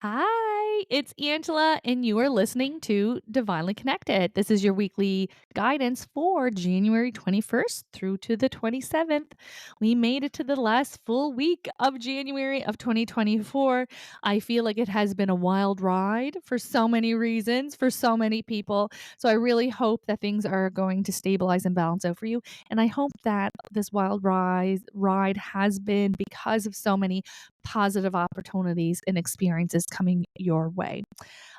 Hi, it's Angela, and you are listening to Divinely Connected. This is your weekly guidance for January 21st through to the 27th. We made it to the last full week of January of 2024. I feel like it has been a wild ride for so many reasons, for so many people. So I really hope that things are going to stabilize and balance out for you. And I hope that this wild ride has been because of so many positive opportunities and experiences coming your way.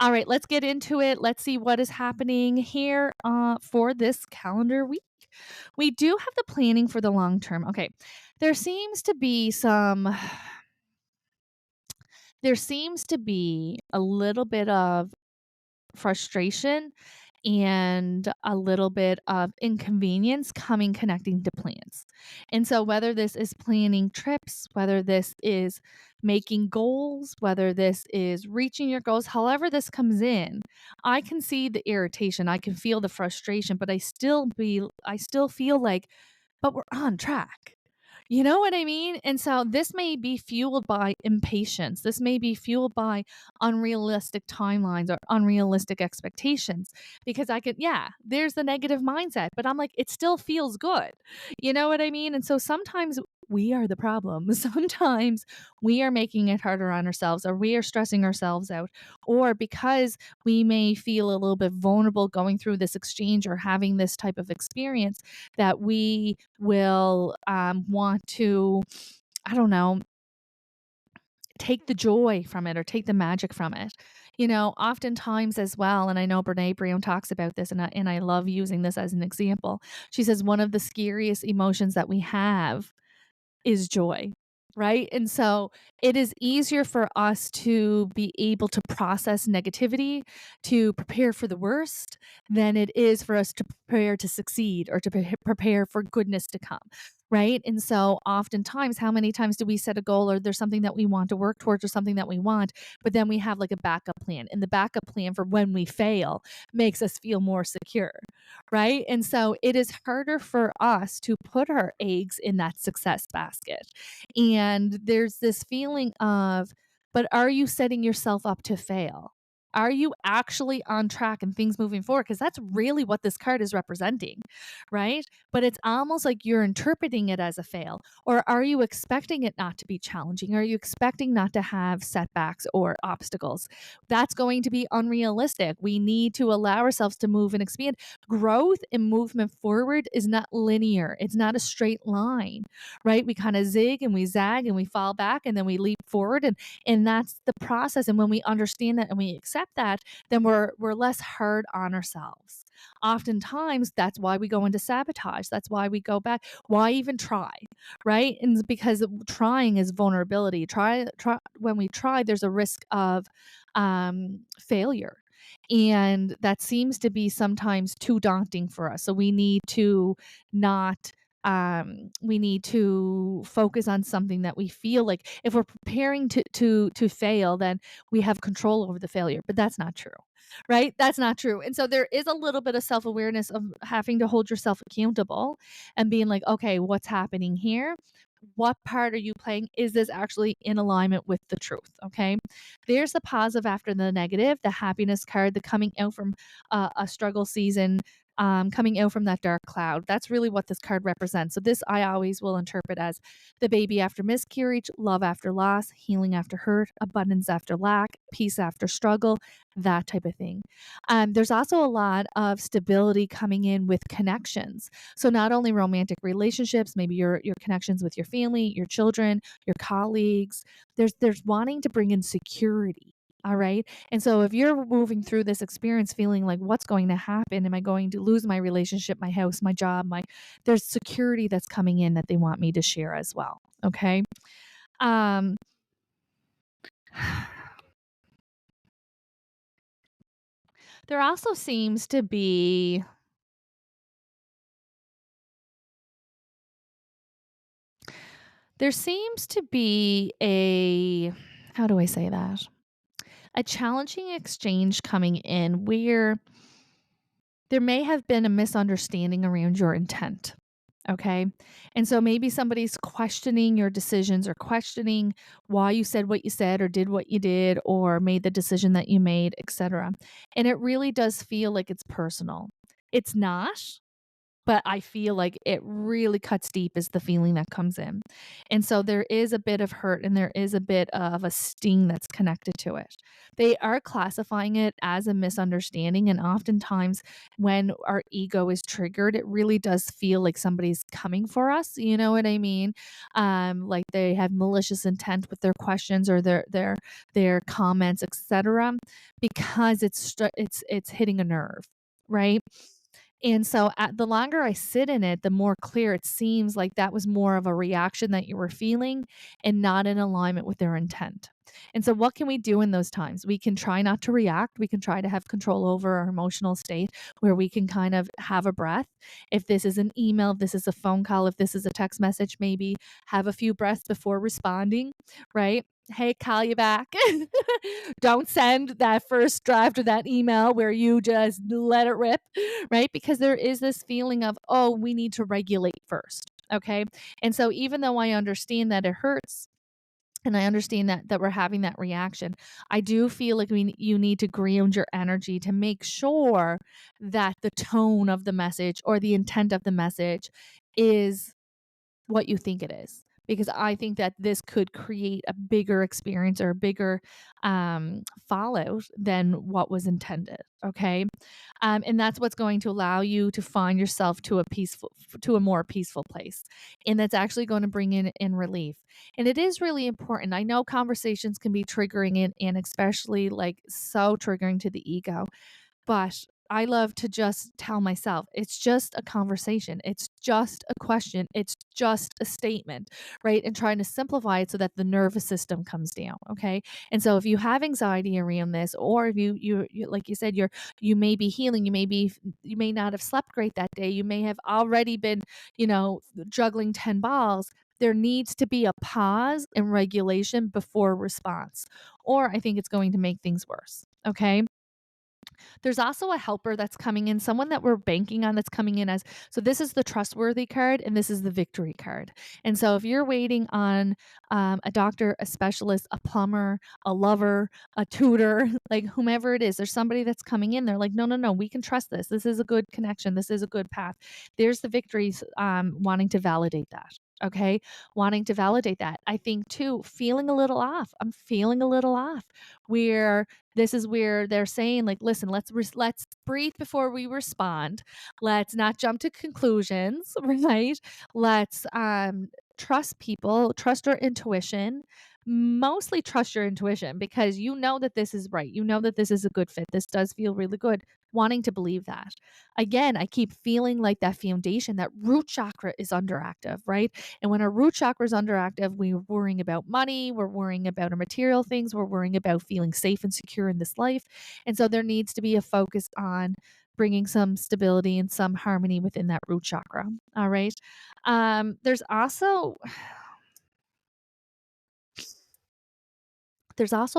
All right, let's get into it. Let's see what is happening here for this calendar week. We do have the planning for the long term. Okay, there seems to be some, there seems to be a little bit of frustration and a little bit of inconvenience coming connecting to plans. And so whether this is planning trips, whether this is making goals, whether this is reaching your goals, however this comes in, I can see the irritation, I can feel the frustration, but I still feel like but we're on track. You know what I mean? And so this may be fueled by impatience. This may be fueled by unrealistic timelines or unrealistic expectations because yeah, there's the negative mindset, but I'm like, it still feels good. You know what I mean? And so sometimes we are the problem. Sometimes we are making it harder on ourselves or we are stressing ourselves out, or because we may feel a little bit vulnerable going through this exchange or having this type of experience that we will want to, I don't know, take the joy from it or take the magic from it. Oftentimes as well, and I know Brene Brown talks about this, and I love using this as an example. She says one of the scariest emotions that we have is joy, right? And so it is easier for us to be able to process negativity, to prepare for the worst, than it is for us to prepare to succeed or to prepare for goodness to come. Right. And so oftentimes, how many times do we set a goal or there's something that we want to work towards or something that we want, but then we have like a backup plan. And the backup plan for when we fail makes us feel more secure, right? And so it is harder for us to put our eggs in that success basket. And there's this feeling of, but are you setting yourself up to fail? Are you actually on track and things moving forward? Because that's really what this card is representing, right? But it's almost like you're interpreting it as a fail. Or are you expecting it not to be challenging? Are you expecting not to have setbacks or obstacles? That's going to be unrealistic. We need to allow ourselves to move and expand. Growth and movement forward is not linear, it's not a straight line, right? We kind of zig and we zag and we fall back and then we leap forward, and that's the process. And when we understand that and we accept that, then we're less hard on ourselves. Oftentimes that's why we go into sabotage. That's why we go back. Why even try? Right? And it's because trying is vulnerability. Try when we try, there's a risk of failure. And that seems to be sometimes too daunting for us. So not we need to focus on something that we feel like if we're preparing to fail, then we have control over the failure. But that's not true. Right? That's not true. And so there is a little bit of self-awareness of having to hold yourself accountable and being like, okay, what's happening here? What part are you playing? Is this actually in alignment with the truth? Okay. There's the positive after the negative, the happiness card, the coming out from a struggle season, coming out from that dark cloud. That's really what this card represents. So, this I always will interpret as the baby after miscarriage, love after loss, healing after hurt, abundance after lack, peace after struggle, that type of thing. There's also a lot of stability coming in with connections. So not only romantic relationships, maybe your connections with your family, your children, your colleagues. There's wanting to bring in security. All right. And so if you're moving through this experience feeling like what's going to happen? Am I going to lose my relationship, my house, my job, there's security that's coming in that they want me to share as well. Okay. Um there also seems to be there seems to be a how do I say that? A challenging exchange coming in where there may have been a misunderstanding around your intent. Okay. And so maybe somebody's questioning your decisions or questioning why you said what you said or did what you did or made the decision that you made, etc. And it really does feel like it's personal. It's not, but I feel like it really cuts deep is the feeling that comes in. And so there is a bit of hurt and there is a bit of a sting that's connected to it. They are classifying it as a misunderstanding. And oftentimes, when our ego is triggered, it really does feel like somebody's coming for us. You know what I mean? Like they have malicious intent with their questions or their comments, etc., because it's hitting a nerve, right? And so at the longer I sit in it, the more clear it seems like that was more of a reaction that you were feeling and not in alignment with their intent. And so what can we do in those times? We can try not to react. We can try to have control over our emotional state where we can kind of have a breath. If this is an email, if this is a phone call, if this is a text message, maybe have a few breaths before responding, right? Hey, call you back. Don't send that first draft of that email where you just let it rip, right? Because there is this feeling of, oh, we need to regulate first. Okay. And so even though I understand that it hurts, and I understand that we're having that reaction, I do feel like you need to ground your energy to make sure that the tone of the message or the intent of the message is what you think it is. Because I think that this could create a bigger experience or a bigger fallout than what was intended. Okay. And that's what's going to allow you to find yourself to a more peaceful place. And that's actually going to bring in relief. And it is really important. I know conversations can be triggering and especially like so triggering to the ego. But I love to just tell myself, it's just a conversation. It's just a question. It's just a statement, right? And trying to simplify it so that the nervous system comes down. Okay. And so if you have anxiety around this, or if you like you said, you may be healing, you may not have slept great that day. You may have already been, juggling 10 balls. There needs to be a pause and regulation before response, or I think it's going to make things worse. Okay. There's also a helper that's coming in, someone that we're banking on that's coming in as so this is the trustworthy card and this is the victory card. And so if you're waiting on a doctor, a specialist, a plumber, a lover, a tutor, like whomever it is, there's somebody that's coming in. They're like, no, no, no, we can trust this. This is a good connection. This is a good path. There's the victories wanting to validate that. Okay. Wanting to validate that. I think too, feeling a little off. I'm feeling a little off where this is where they're saying like, listen, let's breathe before we respond. Let's not jump to conclusions, right? Let's trust people, trust our intuition. Mostly trust your intuition because you know that this is right. You know that this is a good fit. This does feel really good. Wanting to believe that. Again, I keep feeling like that foundation, that root chakra is underactive, right? And when our root chakra is underactive, we're worrying about money, we're worrying about our material things, we're worrying about feeling safe and secure in this life. And so there needs to be a focus on bringing some stability and some harmony within that root chakra. All right. There's also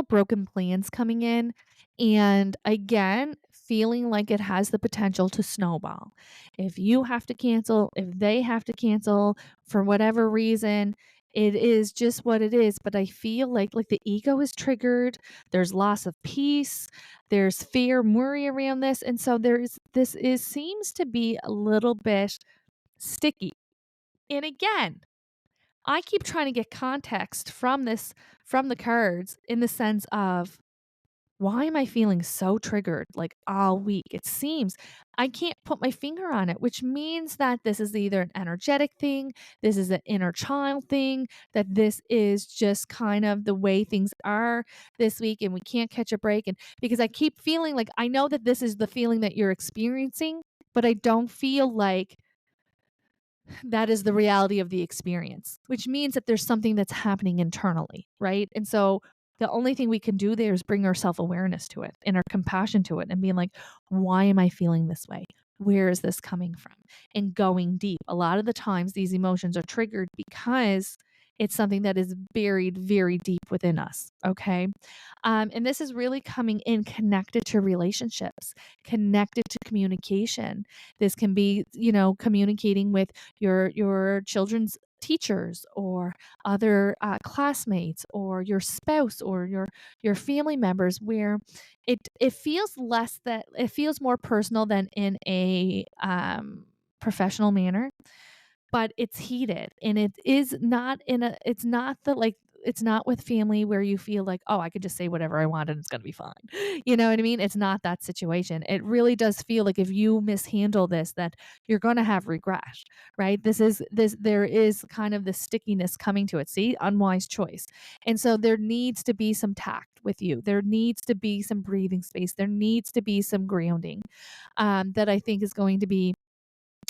broken plans coming in. And again, feeling like it has the potential to snowball. If you have to cancel, if they have to cancel for whatever reason, it is just what it is. But I feel like the ego is triggered. There's loss of peace. There's fear and worry around this. And so seems to be a little bit sticky. And again, I keep trying to get context from the cards in the sense of why am I feeling so triggered like all week? It seems I can't put my finger on it, which means that this is either an energetic thing, this is an inner child thing, that this is just kind of the way things are this week and we can't catch a break. And because I keep feeling like I know that this is the feeling that you're experiencing, but I don't feel like that is the reality of the experience, which means that there's something that's happening internally, right? And so the only thing we can do there is bring our self awareness to it and our compassion to it and being like, why am I feeling this way? Where is this coming from? And going deep. A lot of the times these emotions are triggered because It's something that is buried very deep within us, okay? And this is really coming in connected to relationships, connected to communication. This can be, communicating with your children's teachers or other classmates or your spouse or your family members, where it feels less that it feels more personal than in a professional manner, but it's heated, and it is not in a it's not the, like, it's not with family where you feel like, "Oh, I could just say whatever I want and it's gonna be fine." You know what I mean? It's not that situation. It really does feel like if you mishandle this, that you're gonna have regret, right? There is kind of the stickiness coming to it. See? Unwise choice. And so there needs to be some tact with you. There needs to be some breathing space. There needs to be some grounding, that I think is going to be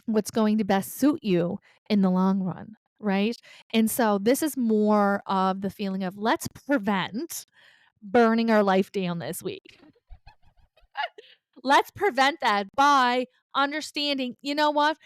what's going to best suit you in the long run, right? And so this is more of the feeling of let's prevent burning our life down this week. Let's prevent that by understanding, you know what?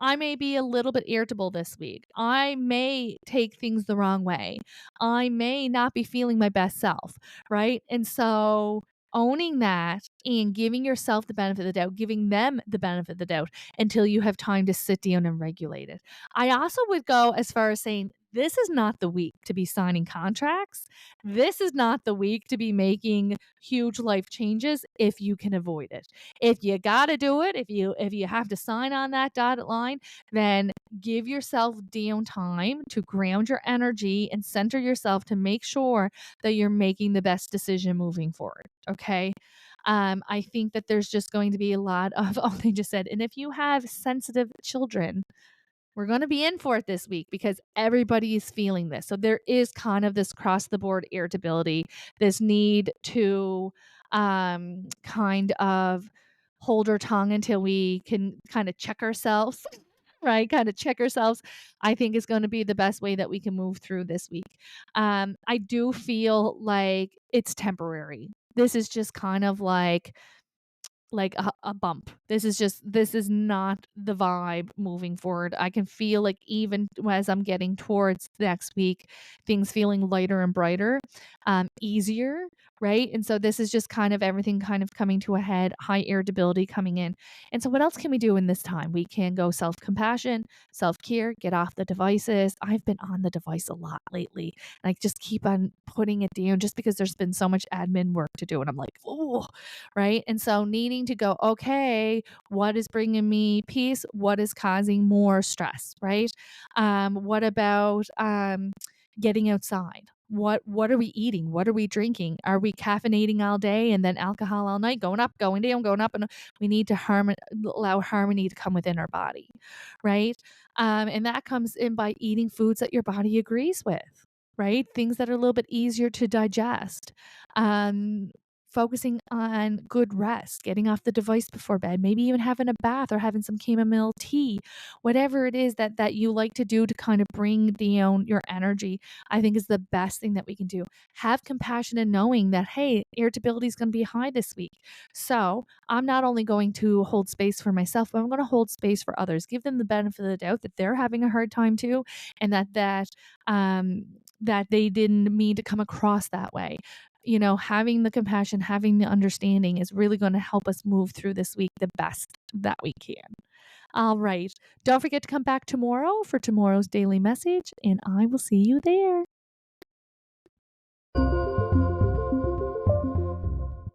I may be a little bit irritable this week. I may take things the wrong way. I may not be feeling my best self, right? And so owning that and giving yourself the benefit of the doubt, giving them the benefit of the doubt until you have time to sit down and regulate it. I also would go as far as saying, this is not the week to be signing contracts. This is not the week to be making huge life changes if you can avoid it. If you got to do it, if you have to sign on that dotted line, then give yourself downtime to ground your energy and center yourself to make sure that you're making the best decision moving forward. Okay. I think that there's just going to be a lot of, oh, they just said, and if you have sensitive children, we're going to be in for it this week because everybody is feeling this. So there is kind of this cross the board irritability, this need to kind of hold our tongue until we can kind of check ourselves, right? Kind of check ourselves, I think is going to be the best way that we can move through this week. I do feel like it's temporary. This is just kind of like a bump. This is not the vibe moving forward. I can feel like even as I'm getting towards next week, things feeling lighter and brighter, easier, right? And so this is just kind of everything kind of coming to a head, high irritability coming in. And so what else can we do in this time? We can go self-compassion, self-care, get off the devices. I've been on the device a lot lately. And I just keep on putting it down just because there's been so much admin work to do. And I'm like, oh, right? And so needing to go, okay, what is bringing me peace? What is causing more stress, right? What about getting outside? What are we eating? What are we drinking? Are we caffeinating all day and then alcohol all night? Going up, going down, going up, and we need to allow harmony to come within our body, right? And that comes in by eating foods that your body agrees with, right? Things that are a little bit easier to digest. Um, Focusing on good rest, getting off the device before bed, maybe even having a bath or having some chamomile tea, whatever it is that you like to do to kind of bring down your energy, I think is the best thing that we can do. Have compassion and knowing that, hey, irritability is going to be high this week. So I'm not only going to hold space for myself, but I'm going to hold space for others, give them the benefit of the doubt that they're having a hard time too, and um, that they didn't mean to come across that way. Having the compassion, having the understanding is really going to help us move through this week the best that we can. All right. Don't forget to come back tomorrow for tomorrow's daily message, and I will see you there.